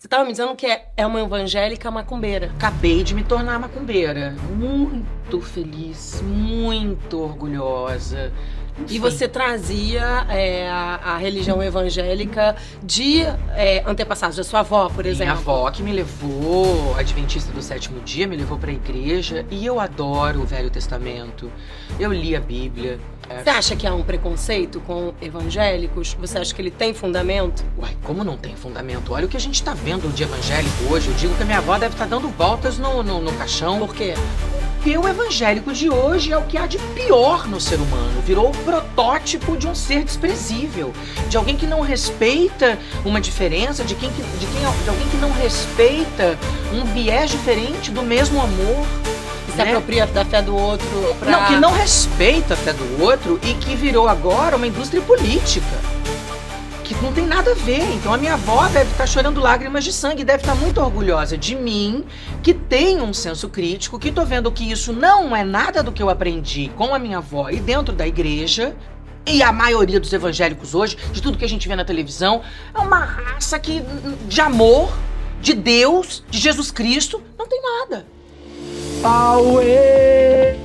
Você estava me dizendo que é uma evangélica macumbeira. Acabei de me tornar macumbeira. Muito feliz, muito orgulhosa. E você trazia a religião evangélica de antepassados, da sua avó, por exemplo. Minha avó que me levou, adventista do sétimo dia, me levou pra igreja. E eu adoro o Velho Testamento. Eu li a Bíblia. Você acha que há um preconceito com evangélicos? Você acha que ele tem fundamento? Uai, como não tem fundamento? Olha o que a gente tá vendo de evangélico hoje. Eu digo que a minha avó deve estar dando voltas no caixão. Por quê? Porque o evangélico de hoje é o que há de pior no ser humano. Virou o protótipo de um ser desprezível. De alguém que não respeita uma diferença, de alguém que não respeita um viés diferente do mesmo amor. Se apropria da fé do outro pra... Não, que não respeita a fé do outro e que virou agora uma indústria política. Que não tem nada a ver. Então a minha avó deve estar chorando lágrimas de sangue, deve estar muito orgulhosa de mim, que tenho um senso crítico, que tô vendo que isso não é nada do que eu aprendi com a minha avó e dentro da igreja. E a maioria dos evangélicos hoje, de tudo que a gente vê na televisão, é uma raça que, de amor, de Deus, de Jesus Cristo, não tem nada. Auê!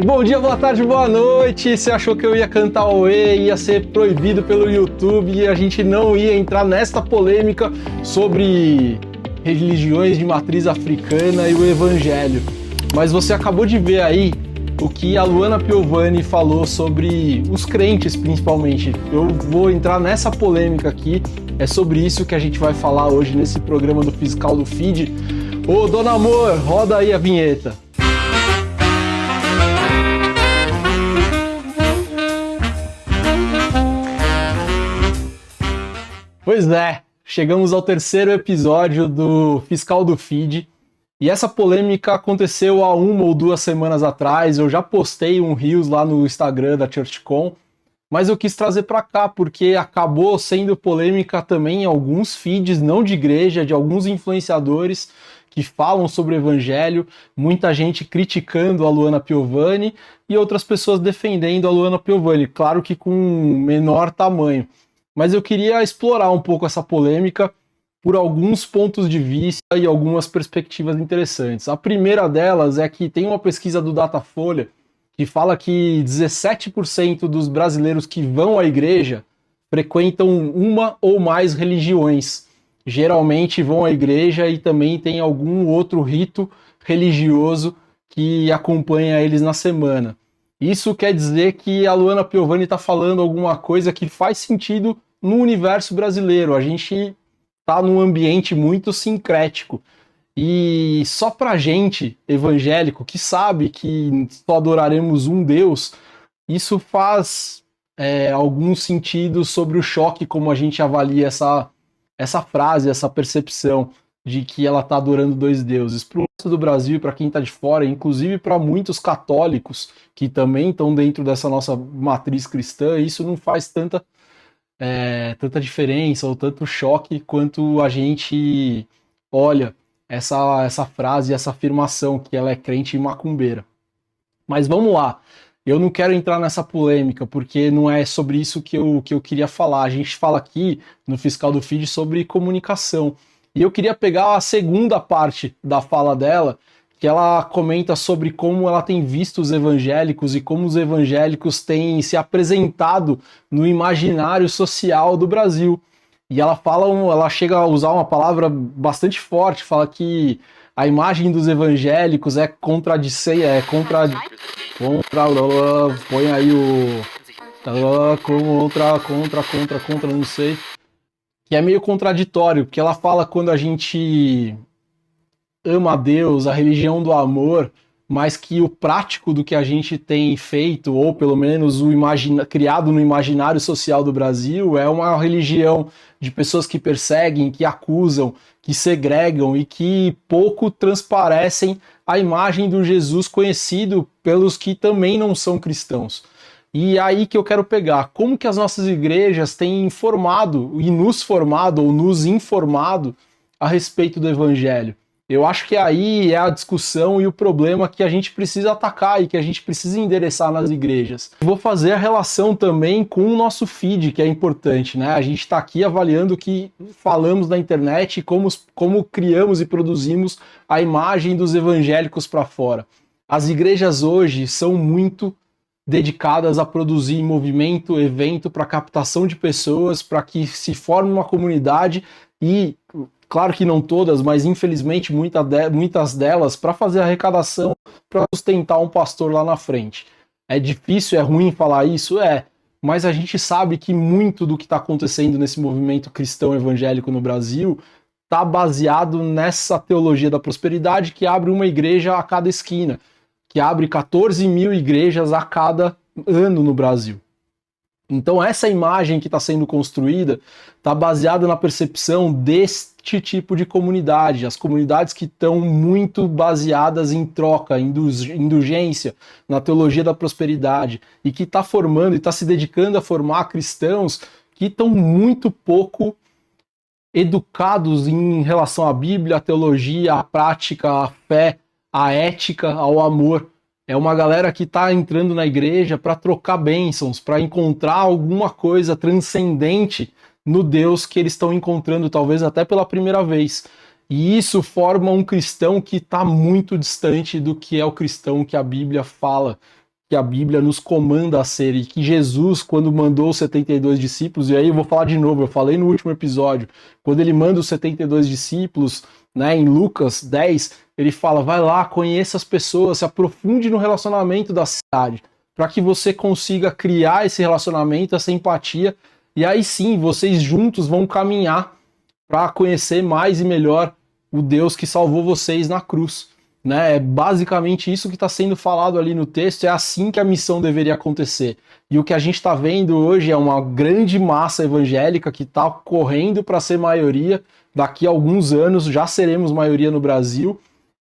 Bom dia, boa tarde, boa noite. Você achou que eu ia cantar Auê, ia ser proibido pelo YouTube e a gente não ia entrar nesta polêmica sobre religiões de matriz africana e o evangelho. Mas você acabou de ver aí o que a Luana Piovani falou sobre os crentes, principalmente. Eu vou entrar nessa polêmica aqui, é sobre isso que a gente vai falar hoje nesse programa do Fiscal do Feed. Ô, Dona Amor, roda aí a vinheta. Pois é, chegamos ao terceiro episódio do Fiscal do Feed. E essa polêmica aconteceu há 1 ou 2 semanas atrás. Eu já postei um Reels lá no Instagram da ChurchCon, mas eu quis trazer para cá porque acabou sendo polêmica também em alguns feeds, não de igreja, de alguns influenciadores que falam sobre o evangelho, muita gente criticando a Luana Piovani e outras pessoas defendendo a Luana Piovani, claro que com menor tamanho. Mas eu queria explorar um pouco essa polêmica por alguns pontos de vista e algumas perspectivas interessantes. A primeira delas é que tem uma pesquisa do Datafolha que fala que 17% dos brasileiros que vão à igreja frequentam uma ou mais religiões. Geralmente vão à igreja e também tem algum outro rito religioso que acompanha eles na semana. Isso quer dizer que a Luana Piovani está falando alguma coisa que faz sentido no universo brasileiro. A gente está num ambiente muito sincrético. E só pra gente, evangélico, que sabe que só adoraremos um Deus, isso faz algum sentido sobre o choque como a gente avalia essa frase, essa percepção de que ela está adorando 2 deuses. Para o resto do Brasil e para quem está de fora, inclusive para muitos católicos que também estão dentro dessa nossa matriz cristã, isso não faz tanta diferença ou tanto choque quanto a gente olha essa frase, essa afirmação que ela é crente e macumbeira. Mas vamos lá. Eu não quero entrar nessa polêmica, porque não é sobre isso que eu queria falar. A gente fala aqui no Fiscal do Feed sobre comunicação. E eu queria pegar a segunda parte da fala dela, que ela comenta sobre como ela tem visto os evangélicos e como os evangélicos têm se apresentado no imaginário social do Brasil. E ela chega a usar uma palavra bastante forte, fala que a imagem dos evangélicos é põe aí o contra, não sei, que é meio contraditório, porque ela fala quando a gente ama a Deus, a religião do amor, mas que o prático do que a gente tem feito, ou pelo menos criado no imaginário social do Brasil, é uma religião de pessoas que perseguem, que acusam, que segregam e que pouco transparecem a imagem do Jesus conhecido pelos que também não são cristãos. E aí que eu quero pegar, como que as nossas igrejas têm informado e nos formado ou nos informado a respeito do evangelho? Eu acho que aí é a discussão e o problema que a gente precisa atacar e que a gente precisa endereçar nas igrejas. Vou fazer a relação também com o nosso feed, que é importante, né? A gente está aqui avaliando o que falamos na internet e como criamos e produzimos a imagem dos evangélicos para fora. As igrejas hoje são muito dedicadas a produzir movimento, evento para captação de pessoas, para que se forme uma comunidade e... Claro que não todas, mas infelizmente muitas delas, para fazer arrecadação, para sustentar um pastor lá na frente. É difícil, é ruim falar isso? É. Mas a gente sabe que muito do que está acontecendo nesse movimento cristão evangélico no Brasil está baseado nessa teologia da prosperidade que abre uma igreja a cada esquina, que abre 14 mil igrejas a cada ano no Brasil. Então essa imagem que está sendo construída está baseada na percepção deste tipo de comunidade, as comunidades que estão muito baseadas em troca, indulgência, na teologia da prosperidade, e que está formando e está se dedicando a formar cristãos que estão muito pouco educados em relação à Bíblia, à teologia, à prática, à fé, à ética, ao amor. É uma galera que está entrando na igreja para trocar bênçãos, para encontrar alguma coisa transcendente no Deus que eles estão encontrando, talvez até pela primeira vez. E isso forma um cristão que está muito distante do que é o cristão que a Bíblia fala, que a Bíblia nos comanda a ser, e que Jesus, quando mandou os 72 discípulos, e aí eu vou falar de novo, eu falei no último episódio, quando ele manda os 72 discípulos, né, em Lucas 10, ele fala, vai lá, conheça as pessoas, se aprofunde no relacionamento da cidade, para que você consiga criar esse relacionamento, essa empatia, e aí sim, vocês juntos vão caminhar para conhecer mais e melhor o Deus que salvou vocês na cruz. Né? É basicamente isso que está sendo falado ali no texto, é assim que a missão deveria acontecer. E o que a gente está vendo hoje é uma grande massa evangélica que está correndo para ser maioria. Daqui a alguns anos já seremos maioria no Brasil.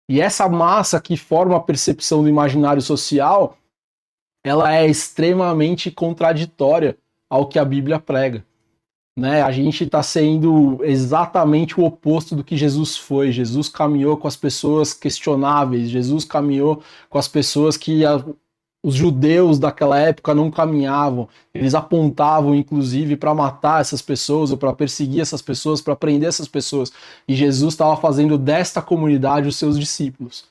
E essa massa que forma a percepção do imaginário social, ela é extremamente contraditória ao que a Bíblia prega. Né? A gente está sendo exatamente o oposto do que Jesus foi. Jesus caminhou com as pessoas questionáveis, Jesus caminhou com as pessoas que os judeus daquela época não caminhavam. Eles apontavam, inclusive, para matar essas pessoas, ou para perseguir essas pessoas, para prender essas pessoas. E Jesus estava fazendo desta comunidade os seus discípulos.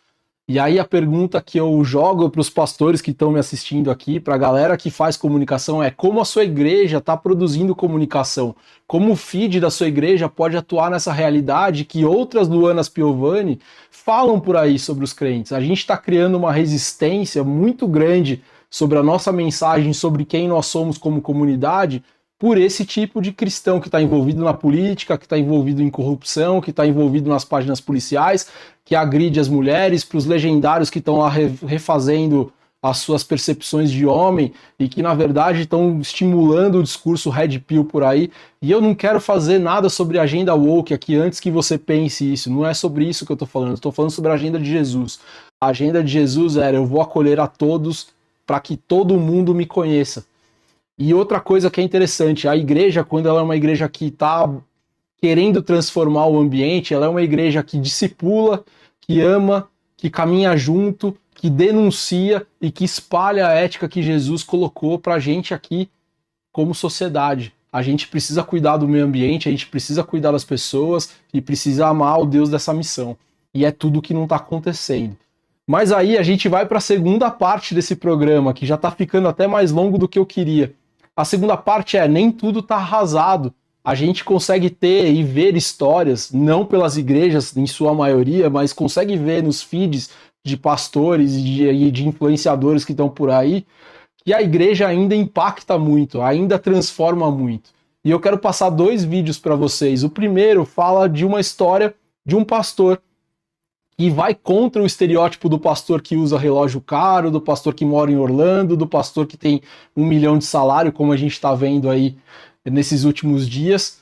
E aí a pergunta que eu jogo para os pastores que estão me assistindo aqui, para a galera que faz comunicação, é como a sua igreja está produzindo comunicação? Como o feed da sua igreja pode atuar nessa realidade que outras Luanas Piovani falam por aí sobre os crentes? A gente está criando uma resistência muito grande sobre a nossa mensagem, sobre quem nós somos como comunidade, por esse tipo de cristão que está envolvido na política, que está envolvido em corrupção, que está envolvido nas páginas policiais, que agride as mulheres, para os legendários que estão lá refazendo as suas percepções de homem e que, na verdade, estão estimulando o discurso red pill por aí. E eu não quero fazer nada sobre a agenda woke aqui antes que você pense isso. Não é sobre isso que eu estou falando. Eu estou falando sobre a agenda de Jesus. A agenda de Jesus era: eu vou acolher a todos para que todo mundo me conheça. E outra coisa que é interessante, a igreja, quando ela é uma igreja que está querendo transformar o ambiente, ela é uma igreja que discipula, que ama, que caminha junto, que denuncia e que espalha a ética que Jesus colocou para a gente aqui como sociedade. A gente precisa cuidar do meio ambiente, a gente precisa cuidar das pessoas e precisa amar o Deus dessa missão. E é tudo que não está acontecendo. Mas aí a gente vai para a segunda parte desse programa, que já está ficando até mais longo do que eu queria. A segunda parte é: nem tudo está arrasado. A gente consegue ter e ver histórias, não pelas igrejas em sua maioria, mas consegue ver nos feeds de pastores e de influenciadores que estão por aí, que a igreja ainda impacta muito, ainda transforma muito. E eu quero passar 2 vídeos para vocês. O primeiro fala de uma história de um pastor que vai contra o estereótipo do pastor que usa relógio caro, do pastor que mora em Orlando, do pastor que tem 1 milhão de salário, como a gente está vendo aí nesses últimos dias.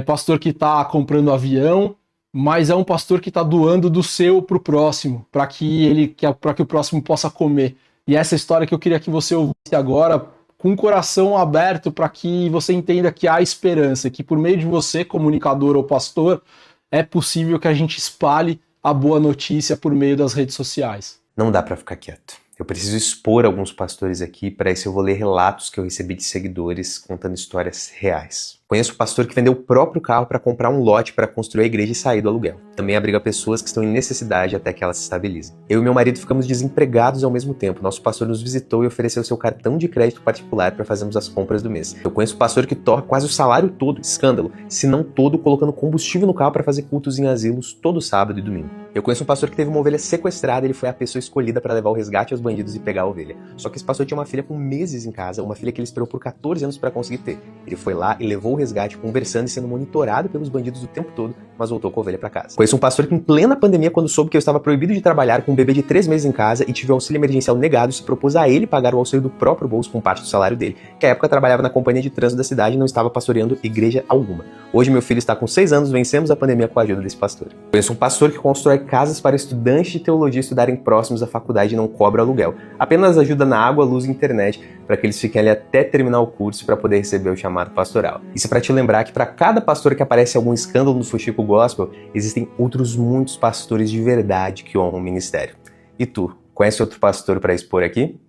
Pastor que está comprando avião, mas é um pastor que está doando do seu para o próximo, para que o próximo possa comer. E essa história que eu queria que você ouvisse agora, com o coração aberto, para que você entenda que há esperança, que por meio de você, comunicador ou pastor, é possível que a gente espalhe a boa notícia por meio das redes sociais. Não dá pra ficar quieto. Eu preciso expor alguns pastores aqui, para isso eu vou ler relatos que eu recebi de seguidores contando histórias reais. Conheço um pastor que vendeu o próprio carro para comprar um lote para construir a igreja e sair do aluguel. Também abriga pessoas que estão em necessidade até que elas se estabilizem. Eu e meu marido ficamos desempregados ao mesmo tempo. Nosso pastor nos visitou e ofereceu seu cartão de crédito particular para fazermos as compras do mês. Eu conheço um pastor que torra quase o salário todo, escândalo, se não todo, colocando combustível no carro para fazer cultos em asilos todo sábado e domingo. Eu conheço um pastor que teve uma ovelha sequestrada e ele foi a pessoa escolhida para levar o resgate aos bandidos e pegar a ovelha. Só que esse pastor tinha uma filha com meses em casa, uma filha que ele esperou por 14 anos para conseguir ter. Ele foi lá e levou o resgate conversando e sendo monitorado pelos bandidos o tempo todo, mas voltou com a ovelha para casa. Conheço um pastor que em plena pandemia, quando soube que eu estava proibido de trabalhar com um bebê de 3 meses em casa e tive o auxílio emergencial negado, se propôs a ele pagar o auxílio do próprio bolso com parte do salário dele, que à época trabalhava na companhia de trânsito da cidade e não estava pastoreando igreja alguma. Hoje meu filho está com 6 anos, vencemos a pandemia com a ajuda desse pastor. Conheço um pastor que constrói casas para estudantes de teologia estudarem próximos à faculdade e não cobra aluguel. Apenas ajuda na água, luz e internet para que eles fiquem ali até terminar o curso para poder receber o chamado pastoral. Isso é para te lembrar que para cada pastor que aparece algum escândalo no Fuxico Gospel, existem outros muitos pastores de verdade que honram o ministério. E tu, conhece outro pastor para expor aqui?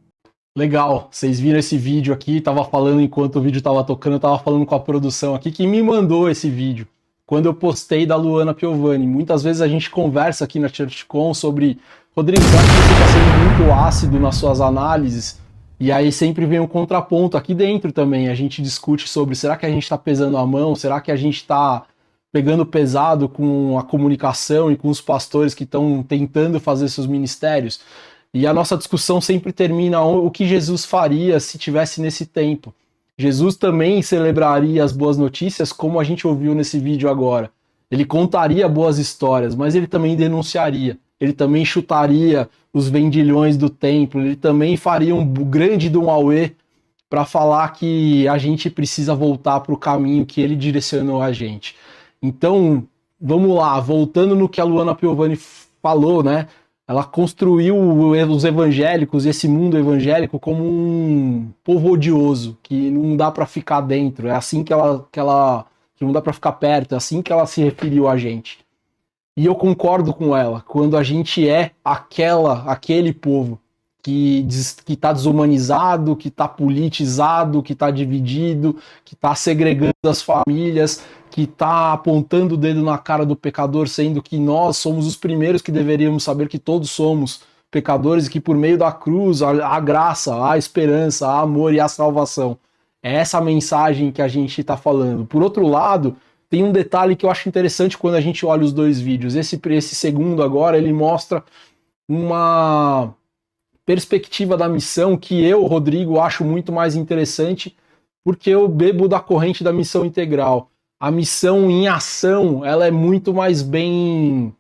Legal, vocês viram esse vídeo aqui, tava falando enquanto o vídeo tava tocando, eu tava falando com a produção aqui que me mandou esse vídeo. Quando eu postei da Luana Piovani. Muitas vezes a gente conversa aqui na ChurchCon sobre Rodrigo, eu acho que você está sendo muito ácido nas suas análises, e aí sempre vem um contraponto aqui dentro também. A gente discute sobre, será que a gente está pesando a mão? Será que a gente está pegando pesado com a comunicação e com os pastores que estão tentando fazer seus ministérios? E a nossa discussão sempre termina o que Jesus faria se tivesse nesse tempo. Jesus também celebraria as boas notícias, como a gente ouviu nesse vídeo agora. Ele contaria boas histórias, mas ele também denunciaria. Ele também chutaria os vendilhões do templo. Ele também faria um grande de um auê para falar que a gente precisa voltar para o caminho que ele direcionou a gente. Então, vamos lá, voltando no que a Luana Piovani falou, né? Ela construiu os evangélicos, esse mundo evangélico, como um povo odioso, que não dá para ficar dentro, é assim que não dá para ficar perto, é assim que ela se referiu a gente. E eu concordo com ela, quando a gente é aquele povo que está desumanizado, que está politizado, que está dividido, que está segregando as famílias, que está apontando o dedo na cara do pecador, sendo que nós somos os primeiros que deveríamos saber que todos somos pecadores e que por meio da cruz há graça, há esperança, há amor e há salvação. É essa mensagem que a gente está falando. Por outro lado, tem um detalhe que eu acho interessante quando a gente olha os dois vídeos. Esse segundo agora, ele mostra uma perspectiva da missão que eu, Rodrigo, acho muito mais interessante, porque eu bebo da corrente da missão integral. A missão em ação, ela é muito mais bem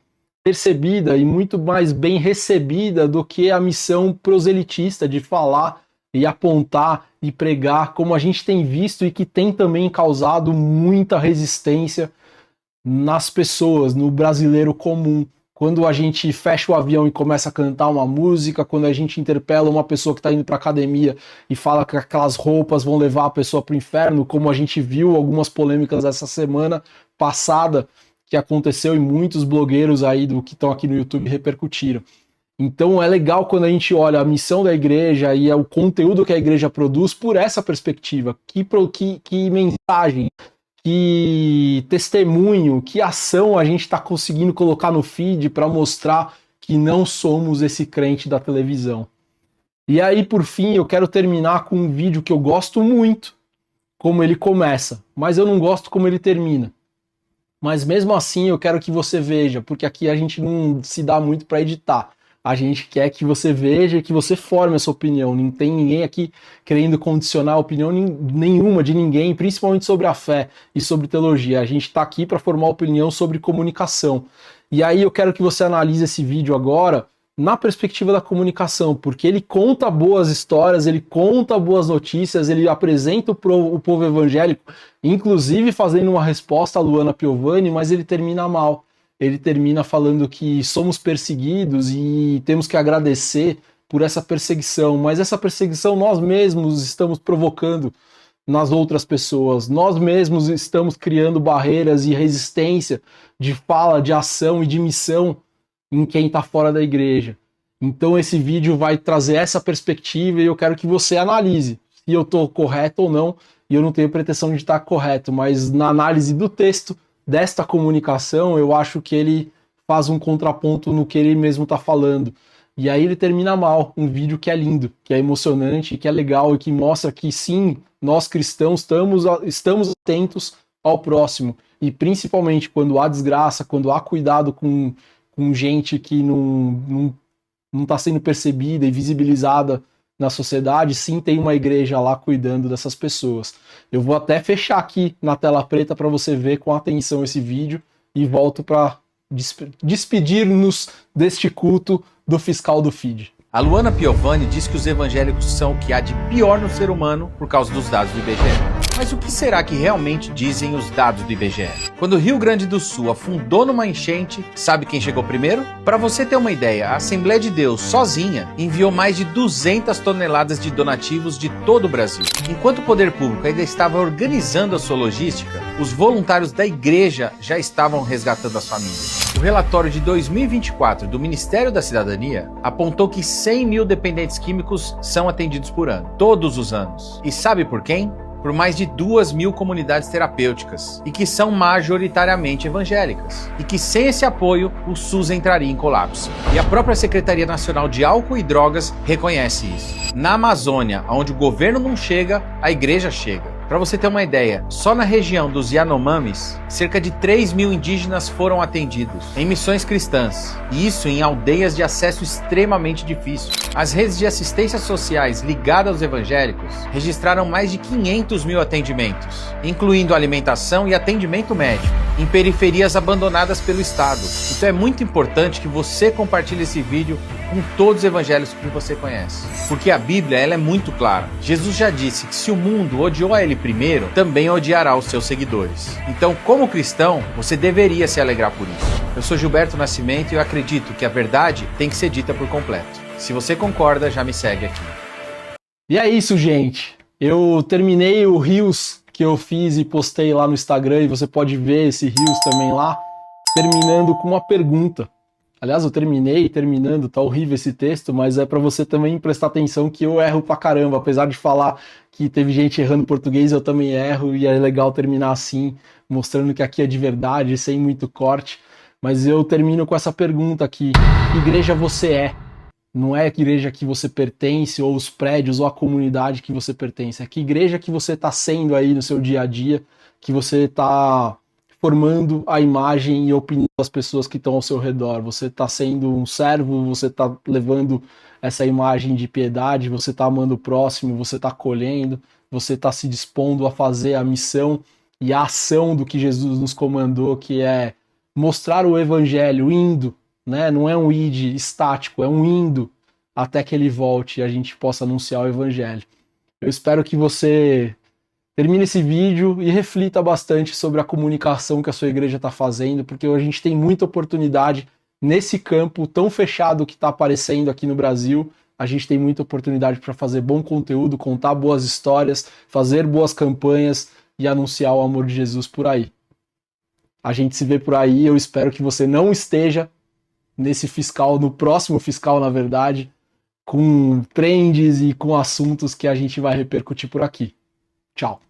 percebida e muito mais bem recebida do que a missão proselitista de falar e apontar e pregar, como a gente tem visto e que tem também causado muita resistência nas pessoas, no brasileiro comum. Quando a gente fecha o avião e começa a cantar uma música, quando a gente interpela uma pessoa que está indo para academia e fala que aquelas roupas vão levar a pessoa para o inferno, como a gente viu algumas polêmicas essa semana passada que aconteceu e muitos blogueiros aí que estão aqui no YouTube repercutiram. Então é legal quando a gente olha a missão da igreja e o conteúdo que a igreja produz por essa perspectiva. Que mensagem, que testemunho, que ação a gente está conseguindo colocar no feed para mostrar que não somos esse crente da televisão. E aí, por fim, eu quero terminar com um vídeo que eu gosto muito, como ele começa, mas eu não gosto como ele termina. Mas mesmo assim eu quero que você veja, porque aqui a gente não se dá muito para editar. A gente quer que você veja e que você forme a sua opinião. Não tem ninguém aqui querendo condicionar a opinião nenhuma de ninguém, principalmente sobre a fé e sobre teologia. A gente está aqui para formar opinião sobre comunicação. E aí eu quero que você analise esse vídeo agora na perspectiva da comunicação, porque ele conta boas histórias, ele conta boas notícias, ele apresenta o povo evangélico, inclusive fazendo uma resposta a Luana Piovani, mas ele termina mal. Ele termina falando que somos perseguidos e temos que agradecer por essa perseguição, mas essa perseguição nós mesmos estamos provocando nas outras pessoas, nós mesmos estamos criando barreiras e resistência de fala, de ação e de missão em quem está fora da igreja. Então esse vídeo vai trazer essa perspectiva e eu quero que você analise se eu estou correto ou não, e eu não tenho pretensão de estar correto, mas na análise do texto desta comunicação, eu acho que ele faz um contraponto no que ele mesmo está falando. E aí ele termina mal, um vídeo que é lindo, que é emocionante, que é legal e que mostra que sim, nós cristãos estamos atentos ao próximo. E principalmente quando há desgraça, quando há cuidado com gente que não está sendo percebida e visibilizada na sociedade, sim, tem uma igreja lá cuidando dessas pessoas. Eu vou até fechar aqui na tela preta para você ver com atenção esse vídeo e volto para despedir-nos deste culto do Fiscal do Feed. A Luana Piovani diz que os evangélicos são o que há de pior no ser humano por causa dos dados do IBGE. Mas o que será que realmente dizem os dados do IBGE? Quando o Rio Grande do Sul afundou numa enchente, sabe quem chegou primeiro? Para você ter uma ideia, a Assembleia de Deus, sozinha, enviou mais de 200 toneladas de donativos de todo o Brasil. Enquanto o poder público ainda estava organizando a sua logística, os voluntários da igreja já estavam resgatando as famílias. O relatório de 2024 do Ministério da Cidadania apontou que 100 mil dependentes químicos são atendidos por ano, todos os anos. E sabe por quem? Por mais de 2.000 comunidades terapêuticas, e que são majoritariamente evangélicas, e que sem esse apoio o SUS entraria em colapso. E a própria Secretaria Nacional de Álcool e Drogas reconhece isso. Na Amazônia, onde o governo não chega, a igreja chega. Para você ter uma ideia, só na região dos Yanomamis, cerca de 3 mil indígenas foram atendidos em missões cristãs, e isso em aldeias de acesso extremamente difícil. As redes de assistência sociais ligadas aos evangélicos registraram mais de 500 mil atendimentos, incluindo alimentação e atendimento médico, em periferias abandonadas pelo Estado. Então é muito importante que você compartilhe esse vídeo com todos os evangélicos que você conhece. Porque a Bíblia ela é muito clara. Jesus já disse que se o mundo odiou a ele primeiro, também odiará os seus seguidores. Então, como cristão, você deveria se alegrar por isso. Eu sou Gilberto Nascimento e eu acredito que a verdade tem que ser dita por completo. Se você concorda, já me segue aqui. E é isso, gente. Eu terminei o Reels que eu fiz e postei lá no Instagram, e você pode ver esse Reels também lá, terminando com uma pergunta. Aliás, eu terminando, tá horrível esse texto, mas é para você também prestar atenção que eu erro pra caramba. Apesar de falar que teve gente errando português, eu também erro, e é legal terminar assim, mostrando que aqui é de verdade, sem muito corte. Mas eu termino com essa pergunta aqui: que igreja você é? Não é a igreja que você pertence, ou os prédios, ou a comunidade que você pertence. É que igreja que você está sendo aí no seu dia a dia, que você está formando a imagem e a opinião das pessoas que estão ao seu redor. Você está sendo um servo, você está levando essa imagem de piedade, você está amando o próximo, você está acolhendo, você está se dispondo a fazer a missão e a ação do que Jesus nos comandou, que é mostrar o evangelho, indo, né? Não é um id estático, é um indo até que ele volte e a gente possa anunciar o evangelho. Eu espero que você termine esse vídeo e reflita bastante sobre a comunicação que a sua igreja está fazendo, porque a gente tem muita oportunidade nesse campo tão fechado que está aparecendo aqui no Brasil. A gente tem muita oportunidade para fazer bom conteúdo, contar boas histórias, fazer boas campanhas e anunciar o amor de Jesus por aí. A gente se vê por aí. Eu espero que você não esteja nesse fiscal, no próximo fiscal, na verdade, com trends e com assuntos que a gente vai repercutir por aqui. Tchau.